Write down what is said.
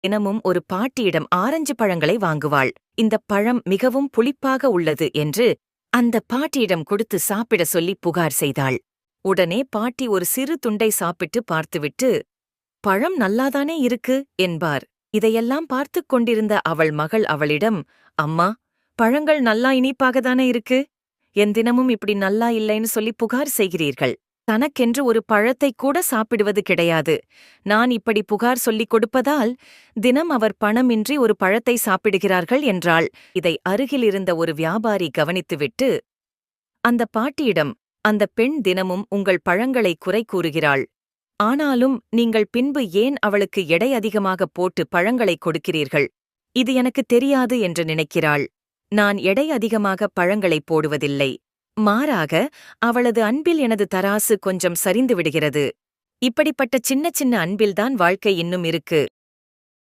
தினமும் ஒரு பாட்டியிடம் ஆரஞ்சு பழங்களை வாங்குவாள். இந்தப் பழம் மிகவும் புளிப்பாக உள்ளது என்று அந்த பாட்டியிடம் கொடுத்து சாப்பிட சொல்லி புகார் செய்தாள். உடனே பாட்டி ஒரு சிறு துண்டை சாப்பிட்டு பார்த்துவிட்டு, பழம் நல்லாதானே இருக்கு என்பார். இதையெல்லாம் பார்த்துக் கொண்டிருந்த அவள் மகள் அவளிடம், அம்மா, பழங்கள் நல்லா இனிப்பாகத்தானே இருக்கு. என் தினமும் இப்படி நல்லா இல்லைன்னு சொல்லி புகார் செய்கிறீர்கள். தனக்கென்று ஒரு பழத்தைக் கூட சாப்பிடுவது கிடையாது. நான் இப்படி புகார் சொல்லிக் கொடுப்பதால் தினம் அவர் பணமின்றி ஒரு பழத்தை சாப்பிடுகிறார்கள் என்றாள். இதை அருகிலிருந்த ஒரு வியாபாரி கவனித்துவிட்டு அந்த பாட்டியிடம், அந்த பெண் தினமும் உங்கள் பழங்களை குறை கூறுகிறாள். ஆனாலும் நீங்கள் பின்பு ஏன் அவளுக்கு எடை அதிகமாக போட்டு பழங்களை கொடுக்கிறீர்கள்? இது எனக்கு தெரியாது என்று நினைக்கிறாள். நான் எடை அதிகமாக பழங்களை போடுவதில்லை. மாறாக அவளது அன்பில் எனது தராசு கொஞ்சம் சரிந்து விடுகிறது. இப்படிப்பட்ட சின்ன சின்ன அன்பில்தான் வாழ்க்கை இன்னும் இருக்கு.